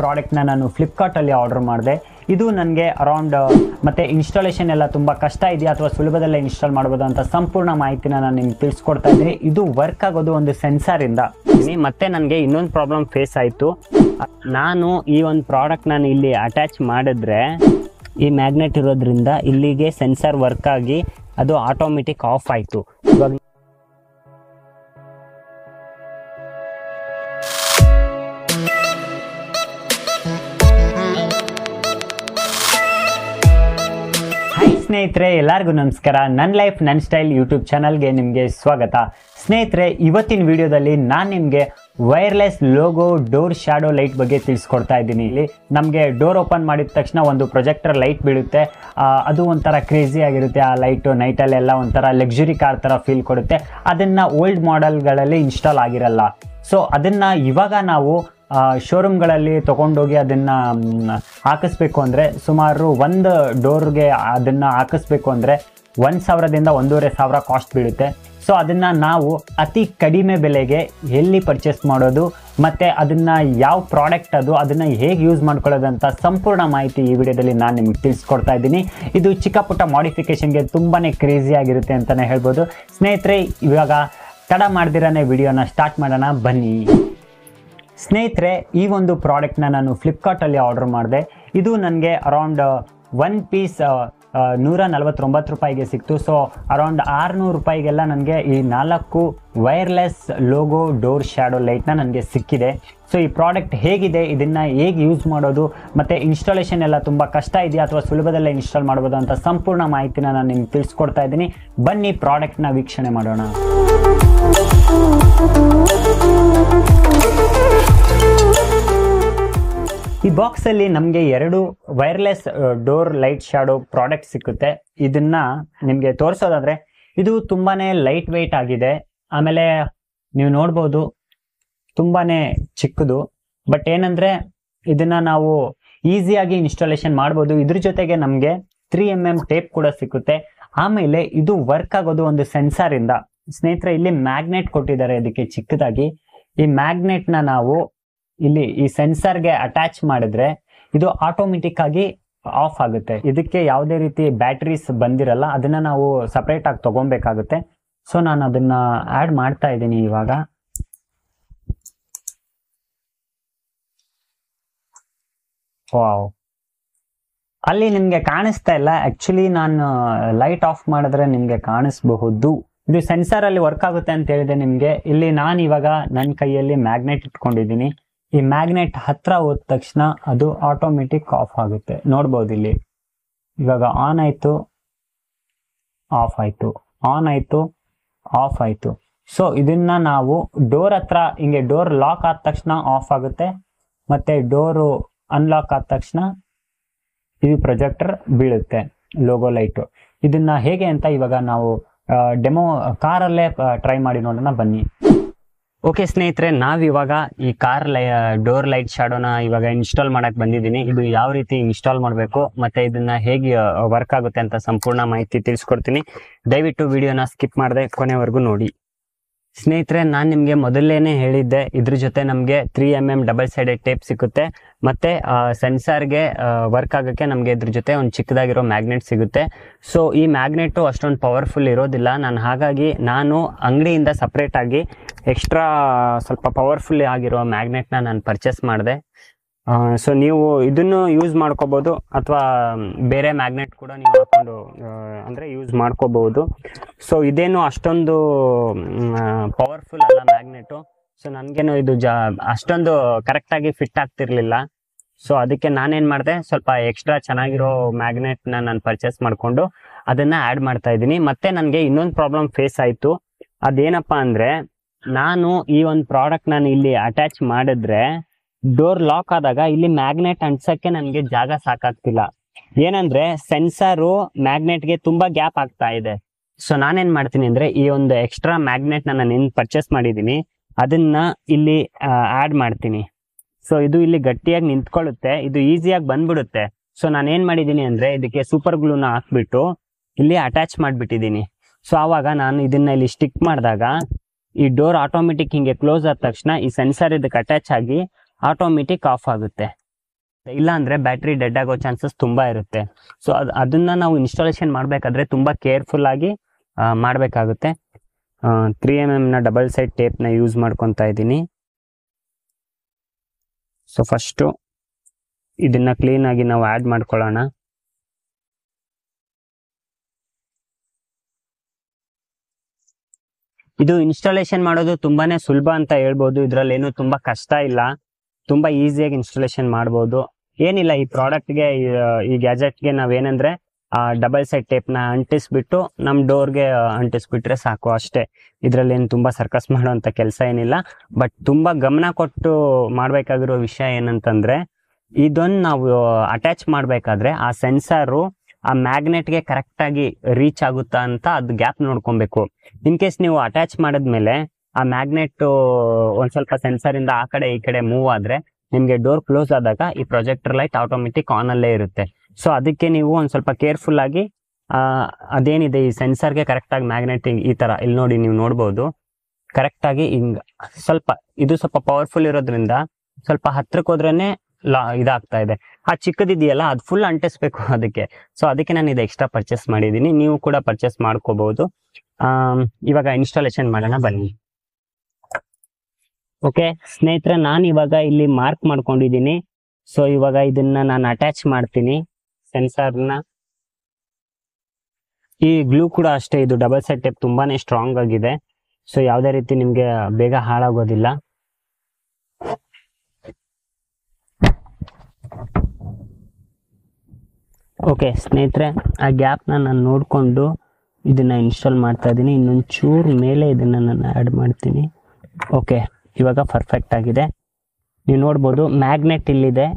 ಪ್ರಾಡಕ್ಟ್ನ ನಾನು ಫ್ಲಿಪ್ಕಾರ್ಟಲ್ಲಿ ಆರ್ಡರ್ ಮಾಡಿದೆ. ಇದು ನನಗೆ ಅರೌಂಡ್ ಮತ್ತು ಇನ್ಸ್ಟಾಲೇಷನ್ ಎಲ್ಲ ತುಂಬ ಕಷ್ಟ ಇದೆಯಾ ಅಥವಾ ಸುಲಭದಲ್ಲೇ ಇನ್ಸ್ಟಾಲ್ ಮಾಡ್ಬೋದು ಅಂತ ಸಂಪೂರ್ಣ ಮಾಹಿತಿನ ನಾನು ನಿಮ್ಗೆ ತಿಳಿಸ್ಕೊಡ್ತಾ ಇದ್ದೀನಿ. ಇದು ವರ್ಕ್ ಆಗೋದು ಒಂದು ಸೆನ್ಸಾರಿಂದ. ಮತ್ತು ನನಗೆ ಇನ್ನೊಂದು ಪ್ರಾಬ್ಲಮ್ ಫೇಸ್ ಆಯಿತು. ನಾನು ಈ ಒಂದು ಪ್ರಾಡಕ್ಟ್ ನಾನು ಇಲ್ಲಿ ಅಟ್ಯಾಚ್ ಮಾಡಿದ್ರೆ ಈ ಮ್ಯಾಗ್ನೆಟ್ ಇರೋದ್ರಿಂದ ಇಲ್ಲಿಗೆ ಸೆನ್ಸರ್ ವರ್ಕ್ ಆಗಿ ಅದು ಆಟೋಮೆಟಿಕ್ ಆಫ್ ಆಯಿತು. ಇವಾಗ ಸ್ನೇಹಿತರೆ, ಎಲ್ಲರಿಗೂ ನಮಸ್ಕಾರ. ನನ್ನ ಲೈಫ್ ನನ್ನ ಸ್ಟೈಲ್ ಯೂಟ್ಯೂಬ್ ಚಾನಲ್ಗೆ ನಿಮಗೆ ಸ್ವಾಗತ. ಸ್ನೇಹಿತರೆ, ಇವತ್ತಿನ ವಿಡಿಯೋದಲ್ಲಿ ನಾನು ನಿಮಗೆ wireless logo door shadow light ಬಗ್ಗೆ ತಿಳಿಸ್ಕೊಡ್ತಾ ಇದ್ದೀನಿ. ಇಲ್ಲಿ ನಮಗೆ ಡೋರ್ ಓಪನ್ ಮಾಡಿದ ತಕ್ಷಣ ಒಂದು ಪ್ರೊಜೆಕ್ಟರ್ ಲೈಟ್ ಬೀಳುತ್ತೆ. ಅದು ಒಂಥರ ಕ್ರೇಜಿ ಆಗಿರುತ್ತೆ. ಆ ಲೈಟು ನೈಟಲ್ಲೆಲ್ಲ ಒಂಥರ ಲಕ್ಸುರಿ ಕಾರ್ ಥರ ಫೀಲ್ ಕೊಡುತ್ತೆ. ಅದನ್ನು ಓಲ್ಡ್ ಮಾಡೆಲ್ಗಳಲ್ಲಿ ಇನ್ಸ್ಟಾಲ್ ಆಗಿರಲ್ಲ. ಸೊ ಅದನ್ನು ಇವಾಗ ನಾವು ಶೋರೂಮ್ಗಳಲ್ಲಿ ತೊಗೊಂಡೋಗಿ ಅದನ್ನು ಹಾಕಿಸ್ಬೇಕು ಅಂದರೆ ಸುಮಾರು ಒಂದು ಡೋರ್ಗೆ ಅದನ್ನು ಹಾಕಿಸ್ಬೇಕು ಅಂದರೆ 1,000ದಿಂದ 1,500 ಕಾಸ್ಟ್ ಬೀಳುತ್ತೆ. ಸೊ ಅದನ್ನು ನಾವು ಅತಿ ಕಡಿಮೆ ಬೆಲೆಗೆ ಎಲ್ಲಿ ಪರ್ಚೇಸ್ ಮಾಡೋದು ಮತ್ತು ಅದನ್ನು ಯಾವ ಪ್ರಾಡಕ್ಟ್ ಅದನ್ನು ಹೇಗೆ ಯೂಸ್ ಮಾಡ್ಕೊಳ್ಳೋದಂತ ಸಂಪೂರ್ಣ ಮಾಹಿತಿ ಈ ವಿಡಿಯೋದಲ್ಲಿ ನಾನು ನಿಮ್ಗೆ ತಿಳಿಸ್ಕೊಡ್ತಾ ಇದ್ದೀನಿ. ಇದು ಚಿಕ್ಕ ಪುಟ್ಟ ಮಾಡಿಫಿಕೇಷನ್ಗೆ ತುಂಬಾ ಕ್ರೇಜಿ ಆಗಿರುತ್ತೆ ಅಂತಲೇ ಹೇಳ್ಬೋದು. ಸ್ನೇಹಿತರೆ, ಇವಾಗ ತಡ ಮಾಡ್ದಿರನೇ ವಿಡಿಯೋನ ಸ್ಟಾರ್ಟ್ ಮಾಡೋಣ ಬನ್ನಿ. ಸ್ನೇಹಿತರೆ, ಈ ಒಂದು ಪ್ರಾಡಕ್ಟ್ನ ನಾನು ಫ್ಲಿಪ್ಕಾರ್ಟಲ್ಲಿ ಆರ್ಡರ್ ಮಾಡಿದೆ. ಇದು ನನಗೆ ಅರೌಂಡ್ ಒನ್ ಪೀಸ್ 149 ರೂಪಾಯಿಗೆ ಸಿಕ್ತು. ಸೊ ಅರೌಂಡ್ 600 ರೂಪಾಯಿಗೆಲ್ಲ ನನಗೆ ಈ 4 ವೈರ್ಲೆಸ್ ಲೋಗೋ ಡೋರ್ ಶ್ಯಾಡೋ ಲೈಟ್ನ ನನಗೆ ಸಿಕ್ಕಿದೆ. ಸೊ ಈ ಪ್ರಾಡಕ್ಟ್ ಹೇಗಿದೆ, ಇದನ್ನು ಹೇಗೆ ಯೂಸ್ ಮಾಡೋದು ಮತ್ತು ಇನ್ಸ್ಟಾಲೇಷನ್ ಎಲ್ಲ ತುಂಬ ಕಷ್ಟ ಇದೆಯಾ ಅಥವಾ ಸುಲಭದಲ್ಲೇ ಇನ್ಸ್ಟಾಲ್ ಮಾಡ್ಬೋದು ಅಂತ ಸಂಪೂರ್ಣ ಮಾಹಿತಿನ ನಾನು ನಿಮ್ಗೆ ತಿಳಿಸ್ಕೊಡ್ತಾ ಇದ್ದೀನಿ. ಬನ್ನಿ ಪ್ರಾಡಕ್ಟ್ನ ವೀಕ್ಷಣೆ ಮಾಡೋಣ. ಈ ಬಾಕ್ಸಲ್ಲಿ ನಮಗೆ 2 wireless door light shadow product ಸಿಕ್ಕುತ್ತೆ. ಇದನ್ನ ನಿಮಗೆ ತೋರಿಸೋದಾದ್ರೆ ಇದು ತುಂಬಾ ಲೈಟ್ ವೆಯ್ಟ್ ಆಗಿದೆ. ಆಮೇಲೆ ನೀವು ನೋಡ್ಬೋದು ತುಂಬಾ ಚಿಕ್ಕದು. ಬಟ್ ಏನಂದರೆ ಇದನ್ನು ನಾವು ಈಸಿಯಾಗಿ ಇನ್ಸ್ಟಾಲೇಷನ್ ಮಾಡ್ಬೋದು. ಇದ್ರ ಜೊತೆಗೆ ನಮಗೆ 3mm ಟೇಪ್ ಕೂಡ ಸಿಕ್ಕುತ್ತೆ. ಆಮೇಲೆ ಇದು ವರ್ಕ್ ಆಗೋದು ಒಂದು ಸೆನ್ಸಾರಿಂದ. ಸ್ನೇಹಿತರೆ, ಇಲ್ಲಿ ಮ್ಯಾಗ್ನೆಟ್ ಕೊಟ್ಟಿದ್ದಾರೆ ಇದಕ್ಕೆ ಚಿಕ್ಕದಾಗಿ. ಈ ಮ್ಯಾಗ್ನೆಟ್ನ ನಾವು ಇಲ್ಲಿ ಈ ಸೆನ್ಸರ್ಗೆ ಅಟ್ಯಾಚ್ ಮಾಡಿದ್ರೆ ಇದು ಆಟೋಮೆಟಿಕ್ ಆಗಿ ಆಫ್ ಆಗುತ್ತೆ. ಇದಕ್ಕೆ ಯಾವುದೇ ರೀತಿ ಬ್ಯಾಟ್ರೀಸ್ ಬಂದಿರಲ್ಲ. ಅದನ್ನ ನಾವು ಸಪ್ರೇಟ್ ಆಗಿ ತಗೊಬೇಕಾಗುತ್ತೆ. ಸೊ ನಾನು ಅದನ್ನ ಆಡ್ ಮಾಡ್ತಾ ಇದ್ದೀನಿ ಇವಾಗ. ವಾವ್, ಅಲ್ಲಿ ನಿಮ್ಗೆ ಕಾಣಿಸ್ತಾ ಇಲ್ಲ. ಆಕ್ಚುಲಿ ನಾನು ಲೈಟ್ ಆಫ್ ಮಾಡಿದ್ರೆ ನಿಮ್ಗೆ ಕಾಣಿಸಬಹುದು. ಇದು ಸೆನ್ಸರ್ ಅಲ್ಲಿ ವರ್ಕ್ ಆಗುತ್ತೆ ಅಂತ ಹೇಳಿದೆ ನಿಮ್ಗೆ. ಇಲ್ಲಿ ನಾನು ಇವಾಗ ನನ್ನ ಕೈಯಲ್ಲಿ ಮ್ಯಾಗ್ನೆಟ್ ಇಟ್ಕೊಂಡಿದ್ದೀನಿ. ಈ ಮ್ಯಾಗ್ನೆಟ್ ಹತ್ರ ಹೋದ ತಕ್ಷಣ ಅದು ಆಟೋಮೆಟಿಕ್ ಆಫ್ ಆಗುತ್ತೆ. ನೋಡ್ಬೋದು ಇಲ್ಲಿ ಇವಾಗ ಆನ್ ಆಯ್ತು, ಆಫ್ ಆಯ್ತು, ಆನ್ ಆಯ್ತು, ಆಫ್ ಆಯ್ತು. ಸೊ ಇದನ್ನ ನಾವು ಡೋರ್ ಹತ್ರ ಹಿಂಗೆ ಡೋರ್ ಲಾಕ್ ಆದ ತಕ್ಷಣ ಆಫ್ ಆಗುತ್ತೆ. ಮತ್ತೆ ಡೋರು ಅನ್ಲಾಕ್ ಆದ ತಕ್ಷಣ ಇದು ಪ್ರೊಜೆಕ್ಟರ್ ಬೀಳುತ್ತೆ ಲೋಗೋ ಲೈಟು. ಇದನ್ನ ಹೇಗೆ ಅಂತ ಇವಾಗ ನಾವು ಡೆಮೋ ಕಾರಲ್ಲೇ ಟ್ರೈ ಮಾಡಿ ನೋಡೋಣ ಬನ್ನಿ. ಓಕೆ ಸ್ನೇಹಿತರೆ, ನಾವಿವಾಗ ಈ ಡೋರ್ ಲೈಟ್ ಶ್ಯಾಡೋನ ಇವಾಗ ಇನ್ಸ್ಟಾಲ್ ಮಾಡಕ್ ಬಂದಿದ್ದೀನಿ. ಇದು ಯಾವ ರೀತಿ ಇನ್ಸ್ಟಾಲ್ ಮಾಡಬೇಕು ಮತ್ತೆ ಇದನ್ನ ಹೇಗೆ ವರ್ಕ್ ಆಗುತ್ತೆ ಅಂತ ಸಂಪೂರ್ಣ ಮಾಹಿತಿ ತಿಳಿಸ್ಕೊಡ್ತೀನಿ. ದಯವಿಟ್ಟು ವಿಡಿಯೋನ ಸ್ಕಿಪ್ ಮಾಡದೆ ಕೊನೆವರೆಗೂ ನೋಡಿ. ಸ್ನೇಹಿತರೆ, ನಾನು ನಿಮಗೆ ಮೊದಲೇನೆ ಹೇಳಿದ್ದೆ, ಇದ್ರ ಜೊತೆ ನಮಗೆ 3mm ಡಬಲ್ ಸೈಡೆಡ್ ಟೇಪ್ ಸಿಗುತ್ತೆ. ಮತ್ತೆ ಸೆನ್ಸಾರ್ಗೆ ವರ್ಕ್ ಆಗೋಕ್ಕೆ ನಮಗೆ ಇದ್ರ ಜೊತೆ ಒಂದು ಚಿಕ್ಕದಾಗಿರೋ ಮ್ಯಾಗ್ನೆಟ್ ಸಿಗುತ್ತೆ. ಸೊ ಈ ಮ್ಯಾಗ್ನೆಟು ಅಷ್ಟೊಂದು ಪವರ್ಫುಲ್ ಇರೋದಿಲ್ಲ. ನಾನು ಅಂಗಡಿಯಿಂದ ಸಪ್ರೇಟ್ ಆಗಿ ಎಕ್ಸ್ಟ್ರಾ ಸ್ವಲ್ಪ ಪವರ್ಫುಲ್ ಆಗಿರೋ ಮ್ಯಾಗ್ನೆಟ್ನ ನಾನು ಪರ್ಚೇಸ್ ಮಾಡಿದೆ. ಸೊ ನೀವು ಇದನ್ನು ಯೂಸ್ ಮಾಡ್ಕೋಬೋದು ಅಥವಾ ಬೇರೆ ಮ್ಯಾಗ್ನೆಟ್ ಕೂಡ ನೀವು ಹಾಕೊಂಡು ಅಂದರೆ ಯೂಸ್ ಮಾಡ್ಕೋಬಹುದು. ಸೊ ಇದೇನು ಅಷ್ಟೊಂದು ಪವರ್ಫುಲ್ ಅಲ್ಲ ಮ್ಯಾಗ್ನೆಟು. ಸೊ ನನಗೇನು ಇದು ಅಷ್ಟೊಂದು ಕರೆಕ್ಟಾಗಿ ಫಿಟ್ ಆಗ್ತಿರ್ಲಿಲ್ಲ. ಸೊ ಅದಕ್ಕೆ ನಾನೇನು ಮಾಡಿದೆ, ಸ್ವಲ್ಪ ಎಕ್ಸ್ಟ್ರಾ ಚೆನ್ನಾಗಿರೋ ಮ್ಯಾಗ್ನೆಟ್ನ ನಾನು ಪರ್ಚೇಸ್ ಮಾಡಿಕೊಂಡು ಅದನ್ನು ಆ್ಯಡ್ ಮಾಡ್ತಾ ಇದ್ದೀನಿ. ಮತ್ತು ನನಗೆ ಇನ್ನೊಂದು ಪ್ರಾಬ್ಲಮ್ ಫೇಸ್ ಆಯಿತು. ಅದೇನಪ್ಪ ಅಂದರೆ, ನಾನು ಈ ಒಂದು ಪ್ರಾಡಕ್ಟ್ ನಾನು ಇಲ್ಲಿ ಅಟ್ಯಾಚ್ ಮಾಡಿದ್ರೆ ಡೋರ್ ಲಾಕ್ ಆದಾಗ ಇಲ್ಲಿ ಮ್ಯಾಗ್ನೆಟ್ ಅಂಟ್ಸಕ್ಕೆ ನನಗೆ ಜಾಗ ಸಾಕಾಗ್ತಿಲ್ಲ. ಏನಂದ್ರೆ ಸೆನ್ಸರು ಮ್ಯಾಗ್ನೆಟ್ಗೆ ತುಂಬಾ ಗ್ಯಾಪ್ ಆಗ್ತಾ ಇದೆ. ಸೊ ನಾನೇನ್ ಮಾಡ್ತೀನಿ ಅಂದ್ರೆ ಈ ಒಂದು ಎಕ್ಸ್ಟ್ರಾ ಮ್ಯಾಗ್ನೆಟ್ ನಾನು ಏನ್ ಪರ್ಚೇಸ್ ಮಾಡಿದೀನಿ ಅದನ್ನ ಇಲ್ಲಿ ಆಡ್ ಮಾಡ್ತೀನಿ. ಸೊ ಇದು ಇಲ್ಲಿ ಗಟ್ಟಿಯಾಗಿ ನಿಂತ್ಕೊಳ್ಳುತ್ತೆ, ಇದು ಈಸಿಯಾಗಿ ಬಂದ್ಬಿಡುತ್ತೆ. ಸೊ ನಾನು ಏನ್ ಮಾಡಿದೀನಿ ಅಂದ್ರೆ ಇದಕ್ಕೆ ಸೂಪರ್ ಗ್ಲೂನ ಹಾಕ್ಬಿಟ್ಟು ಇಲ್ಲಿ ಅಟ್ಯಾಚ್ ಮಾಡ್ಬಿಟ್ಟಿದೀನಿ. ಸೊ ಆವಾಗ ನಾನು ಇದನ್ನ ಇಲ್ಲಿ ಸ್ಟಿಕ್ ಮಾಡಿದಾಗ ಈ ಡೋರ್ ಆಟೋಮೆಟಿಕ್ ಹಿಂಗೆ ಕ್ಲೋಸ್ ಆದ ತಕ್ಷಣ ಈ ಸೆನ್ಸರ್ ಇದಕ್ಕೆ ಅಟ್ಯಾಚ್ ಆಗಿ ಆಟೋಮೆಟಿಕ್ ಆಫ್ ಆಗುತ್ತೆ. ಇಲ್ಲ ಅಂದರೆ ಬ್ಯಾಟ್ರಿ ಡೆಡ್ ಆಗೋ ಚಾನ್ಸಸ್ ತುಂಬ ಇರುತ್ತೆ. ಸೊ ಅದನ್ನು ನಾವು ಇನ್ಸ್ಟಾಲೇಷನ್ ಮಾಡಬೇಕಾದ್ರೆ ತುಂಬ ಕೇರ್ಫುಲ್ಲಾಗಿ ಮಾಡಬೇಕಾಗುತ್ತೆ. 3mm ಡಬಲ್ ಸೈಡ್ ಟೇಪ್ನ ಯೂಸ್ ಮಾಡ್ಕೊತಾ ಇದ್ದೀನಿ. ಸೊ ಫಸ್ಟು ಇದನ್ನು ಕ್ಲೀನಾಗಿ ನಾವು ಆ್ಯಡ್ ಮಾಡ್ಕೊಳ್ಳೋಣ. ಇದು ಇನ್ಸ್ಟಾಲೇಷನ್ ಮಾಡೋದು ತುಂಬಾ ಸುಲಭ ಅಂತ ಹೇಳ್ಬೋದು. ಇದರಲ್ಲಿ ಏನು ತುಂಬ ಕಷ್ಟ ಇಲ್ಲ, ತುಂಬ ಈಸಿಯಾಗಿ ಇನ್ಸ್ಟಾಲೇಷನ್ ಮಾಡ್ಬೋದು. ಏನಿಲ್ಲ, ಈ ಪ್ರಾಡಕ್ಟ್ಗೆ ಈ ಗ್ಯಾಜೆಟ್ಗೆ ನಾವೇನಂದರೆ ಡಬಲ್ ಸೈಡ್ ಟೇಪ್ನ ಅಂಟಿಸ್ಬಿಟ್ಟು ನಮ್ಮ ಡೋರ್ಗೆ ಅಂಟಿಸ್ಬಿಟ್ರೆ ಸಾಕು, ಅಷ್ಟೇ. ಇದರಲ್ಲಿ ಏನು ತುಂಬ ಸರ್ಕಸ್ ಮಾಡೋವಂಥ ಕೆಲಸ ಏನಿಲ್ಲ. ಬಟ್ ತುಂಬ ಗಮನ ಕೊಟ್ಟು ಮಾಡಬೇಕಾಗಿರೋ ವಿಷಯ ಏನಂತಂದರೆ, ಇದನ್ನು ನಾವು ಅಟ್ಯಾಚ್ ಮಾಡಬೇಕಾದ್ರೆ ಆ ಸೆನ್ಸಾರು ಆ ಮ್ಯಾಗ್ನೆಟ್ಗೆ ಕರೆಕ್ಟಾಗಿ ರೀಚ್ ಆಗುತ್ತಾ ಅಂತ ಅದು ಗ್ಯಾಪ್ ನೋಡ್ಕೊಬೇಕು. ಇನ್ ಕೇಸ್ ನೀವು ಅಟ್ಯಾಚ್ ಮಾಡಿದ್ಮೇಲೆ ಆ ಮ್ಯಾಗ್ನೆಟ್ ಒಂದು ಸ್ವಲ್ಪ ಸೆನ್ಸರಿಂದ ಆ ಕಡೆ ಈ ಕಡೆ ಮೂವ್ ಆದರೆ ನಿಮಗೆ ಡೋರ್ ಕ್ಲೋಸ್ ಆದಾಗ ಈ ಪ್ರೊಜೆಕ್ಟರ್ ಲೈಟ್ ಆಟೋಮೆಟಿಕ್ ಆನಲ್ಲೇ ಇರುತ್ತೆ. ಸೊ ಅದಕ್ಕೆ ನೀವು ಒಂದು ಸ್ವಲ್ಪ ಕೇರ್ಫುಲ್ಲಾಗಿ ಅದೇನಿದೆ ಈ ಸೆನ್ಸರ್ಗೆ ಕರೆಕ್ಟಾಗಿ ಮ್ಯಾಗ್ನೆಟ್ ಈ ಥರ ಇಲ್ಲಿ ನೋಡಿ, ನೀವು ನೋಡ್ಬೋದು ಕರೆಕ್ಟಾಗಿ ಹಿಂಗೆ ಇದು ಸ್ವಲ್ಪ ಪವರ್ಫುಲ್ ಇರೋದ್ರಿಂದ ಸ್ವಲ್ಪ ಹತ್ರಕ್ಕೆ ಹೋದ್ರೇ ಇದಾಗ್ತಾ ಇದೆ. ಆ ಚಿಕ್ಕದಿದೆಯಲ್ಲ ಅದು ಫುಲ್ ಅಂಟಿಸ್ಬೇಕು ಅದಕ್ಕೆ. ಸೊ ಅದಕ್ಕೆ ನಾನು ಇದು ಎಕ್ಸ್ಟ್ರಾ ಪರ್ಚೇಸ್ ಮಾಡಿದ್ದೀನಿ, ನೀವು ಕೂಡ ಪರ್ಚೇಸ್ ಮಾಡ್ಕೋಬಹುದು. ಇವಾಗ ಇನ್ಸ್ಟಾಲೇಷನ್ ಮಾಡೋಣ ಬನ್ನಿ. ಓಕೆ ಸ್ನೇಹಿತರೆ, ನಾನು ಇವಾಗ ಇಲ್ಲಿ ಮಾರ್ಕ್ ಮಾಡ್ಕೊಂಡಿದ್ದೀನಿ. ಸೊ ಇವಾಗ ಇದನ್ನ ನಾನು ಅಟ್ಯಾಚ್ ಮಾಡ್ತೀನಿ ಸೆನ್ಸಾರ್ನ. ಈ ಗ್ಲೂ ಕೂಡ ಅಷ್ಟೇ, ಇದು ಡಬಲ್ ಸೈಡ್ ಟೇಪ್ ತುಂಬಾನೇ ಸ್ಟ್ರಾಂಗ್ ಆಗಿದೆ. ಸೊ ಯಾವುದೇ ರೀತಿ ನಿಮಗೆ ಬೇಗ ಹಾಳಾಗೋದಿಲ್ಲ. ಓಕೆ ಸ್ನೇಹಿತರೆ, ಆ ಗ್ಯಾಪ್ನ ನಾನು ನೋಡಿಕೊಂಡು ಇದನ್ನು ಇನ್ಸ್ಟಾಲ್ ಮಾಡ್ತಾ ಇದ್ದೀನಿ. ಇನ್ನೊಂದು ಚೂರು ಮೇಲೆ ಇದನ್ನು ನಾನು ಆ್ಯಡ್ ಮಾಡ್ತೀನಿ. ಓಕೆ, ಇವಾಗ ಪರ್ಫೆಕ್ಟ್ ಆಗಿದೆ. ನೀವು ನೋಡ್ಬೋದು ಮ್ಯಾಗ್ನೆಟ್ ಇಲ್ಲಿದೆ.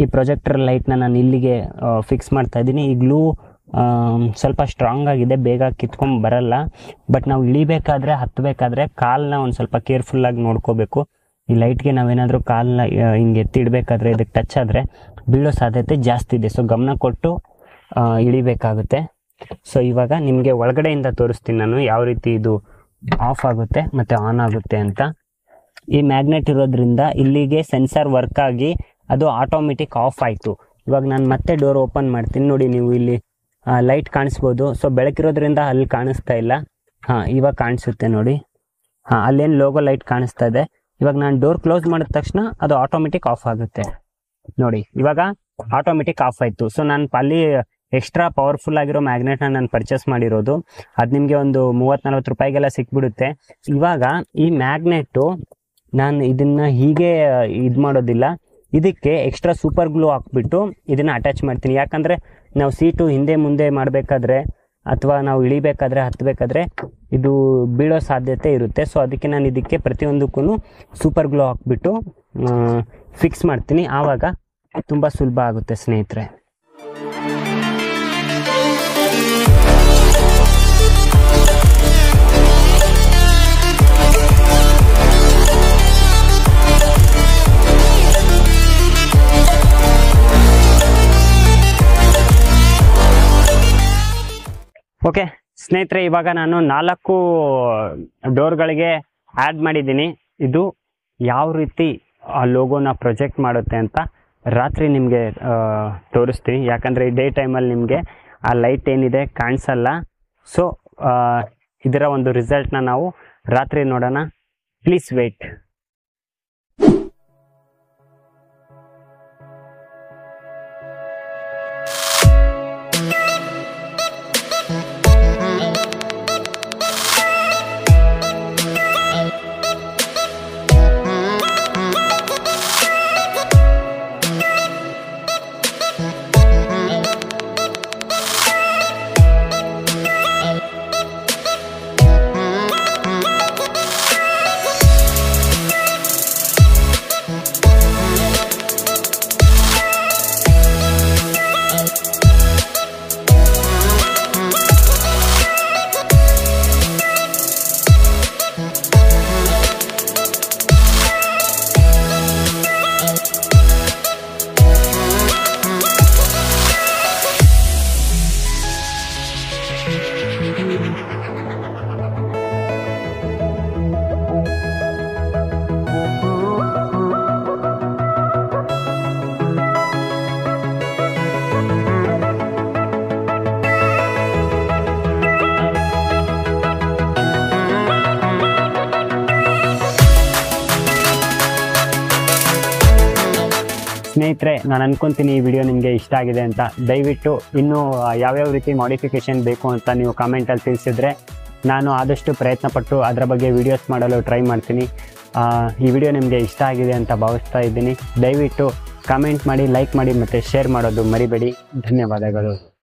ಈ ಪ್ರೊಜೆಕ್ಟರ್ ಲೈಟ್ನ ನಾನು ಇಲ್ಲಿಗೆ ಫಿಕ್ಸ್ ಮಾಡ್ತಾ ಇದ್ದೀನಿ. ಈ ಗ್ಲೂ ಸ್ವಲ್ಪ ಸ್ಟ್ರಾಂಗ್ ಆಗಿದೆ, ಬೇಗ ಕಿತ್ಕೊಂಡು ಬರಲ್ಲ. ಬಟ್ ನಾವು ಇಳಿಬೇಕಾದ್ರೆ ಹತ್ತಬೇಕಾದ್ರೆ ಕಾಲನ್ನ ಒಂದು ಸ್ವಲ್ಪ ಕೇರ್ಫುಲ್ಲಾಗಿ ನೋಡ್ಕೋಬೇಕು. ಈ ಲೈಟ್ಗೆ ನಾವೇನಾದರೂ ಕಾಲನ್ನ ಹಿಂಗೆ ಎತ್ತಿಡಬೇಕಾದ್ರೆ ಇದಕ್ಕೆ ಟಚ್ ಆದರೆ ಬೀಳೋ ಸಾಧ್ಯತೆ ಜಾಸ್ತಿ ಇದೆ. ಸೊ ಗಮನ ಕೊಟ್ಟು ಇಳಿಬೇಕಾಗುತ್ತೆ. ಸೊ ಇವಾಗ ನಿಮಗೆ ಒಳಗಡೆಯಿಂದ ತೋರಿಸ್ತೀನಿ ನಾನು ಯಾವ ರೀತಿ ಇದು ಆಫ್ ಆಗುತ್ತೆ ಮತ್ತು ಆನ್ ಆಗುತ್ತೆ ಅಂತ. ಈ ಮ್ಯಾಗ್ನೆಟ್ ಇರೋದ್ರಿಂದ ಇಲ್ಲಿಗೆ ಸೆನ್ಸರ್ ವರ್ಕ್ ಆಗಿ ಅದು ಆಟೋಮೆಟಿಕ್ ಆಫ್ ಆಯಿತು. ಇವಾಗ ನಾನು ಮತ್ತೆ ಡೋರ್ ಓಪನ್ ಮಾಡ್ತೀನಿ. ನೋಡಿ, ನೀವು ಇಲ್ಲಿ ಲೈಟ್ ಕಾಣಿಸ್ಬೋದು. ಸೊ ಬೆಳಕಿರೋದ್ರಿಂದ ಅಲ್ಲಿ ಕಾಣಿಸ್ತಾ ಇಲ್ಲ. ಇವಾಗ ಕಾಣಿಸುತ್ತೆ ನೋಡಿ. ಅಲ್ಲೇನು ಲೋಗೋ ಲೈಟ್ ಕಾಣಿಸ್ತಾ ಇದೆ. ಇವಾಗ ನಾನು ಡೋರ್ ಕ್ಲೋಸ್ ಮಾಡಿದ ತಕ್ಷಣ ಅದು ಆಟೋಮೆಟಿಕ್ ಆಫ್ ಆಗುತ್ತೆ. ನೋಡಿ, ಇವಾಗ ಆಟೋಮೆಟಿಕ್ ಆಫ್ ಆಯಿತು. ಸೊ ನಾನು ಅಲ್ಲಿ ಎಕ್ಸ್ಟ್ರಾ ಪವರ್ಫುಲ್ ಆಗಿರೋ ಮ್ಯಾಗ್ನೆಟ್ನ ನಾನು ಪರ್ಚೇಸ್ ಮಾಡಿರೋದು. ಅದು ನಿಮಗೆ ಒಂದು 30-40 ರೂಪಾಯಿಗೆಲ್ಲ ಸಿಕ್ಬಿಡುತ್ತೆ. ಇವಾಗ ಈ ಮ್ಯಾಗ್ನೆಟ್ಟು ನಾನು ಇದನ್ನು ಹೀಗೆ ಇದು ಮಾಡೋದಿಲ್ಲ, ಇದಕ್ಕೆ ಎಕ್ಸ್ಟ್ರಾ ಸೂಪರ್ ಗ್ಲೂ ಹಾಕ್ಬಿಟ್ಟು ಇದನ್ನು ಅಟ್ಯಾಚ್ ಮಾಡ್ತೀನಿ. ಯಾಕಂದರೆ ನಾವು ಸೀಟು ಹಿಂದೆ ಮುಂದೆ ಮಾಡಬೇಕಾದ್ರೆ ಅಥವಾ ನಾವು ಇಳಿಬೇಕಾದ್ರೆ ಹತ್ತಬೇಕಾದ್ರೆ ಇದು ಬೀಳೋ ಸಾಧ್ಯತೆ ಇರುತ್ತೆ. ಸೊ ಅದಕ್ಕೆ ನಾನು ಇದಕ್ಕೆ ಪ್ರತಿಯೊಂದಕ್ಕೂ ಸೂಪರ್ ಗ್ಲೂ ಹಾಕ್ಬಿಟ್ಟು ಫಿಕ್ಸ್ ಮಾಡ್ತೀನಿ. ಆವಾಗ ತುಂಬ ಸುಲಭ ಆಗುತ್ತೆ ಸ್ನೇಹಿತರೆ. ಓಕೆ ಸ್ನೇಹಿತರೆ, ಇವಾಗ ನಾನು 4 ಡೋರ್ಗಳಿಗೆ ಆ್ಯಡ್ ಮಾಡಿದ್ದೀನಿ. ಇದು ಯಾವ ರೀತಿ ಆ ಲೋಗೋನ ಪ್ರೊಜೆಕ್ಟ್ ಮಾಡುತ್ತೆ ಅಂತ ರಾತ್ರಿ ನಿಮಗೆ ತೋರಿಸ್ತೀನಿ. ಯಾಕಂದರೆ ಈ ಡೇ ಟೈಮಲ್ಲಿ ನಿಮಗೆ ಆ ಲೈಟ್ ಏನಿದೆ ಕಾಣಿಸಲ್ಲ. ಸೊ ಇದರ ಒಂದು ರಿಸಲ್ಟ್ನ ನಾವು ರಾತ್ರಿ ನೋಡೋಣ. Please wait. ಸ್ನೇಹಿತರೆ, ನಾನು ಅನ್ಕೊಂತೀನಿ ಈ ವಿಡಿಯೋ ನಿಮಗೆ ಇಷ್ಟ ಆಗಿದೆ ಅಂತ. ದಯವಿಟ್ಟು ಇನ್ನೂ ಯಾವ್ಯಾವ ರೀತಿ ಮಾಡಿಫಿಕೇಷನ್ ಬೇಕು ಅಂತ ನೀವು ಕಾಮೆಂಟಲ್ಲಿ ತಿಳಿಸಿದ್ರೆ ನಾನು ಆದಷ್ಟು ಪ್ರಯತ್ನಪಟ್ಟು ಅದರ ಬಗ್ಗೆ ವೀಡಿಯೋಸ್ ಮಾಡಲು ಟ್ರೈ ಮಾಡ್ತೀನಿ. ಈ ವಿಡಿಯೋ ನಿಮಗೆ ಇಷ್ಟ ಆಗಿದೆ ಅಂತ ಭಾವಿಸ್ತಾ ಇದ್ದೀನಿ. ದಯವಿಟ್ಟು ಕಾಮೆಂಟ್ ಮಾಡಿ, ಲೈಕ್ ಮಾಡಿ ಮತ್ತು ಶೇರ್ ಮಾಡೋದು ಮರಿಬೇಡಿ. ಧನ್ಯವಾದಗಳು.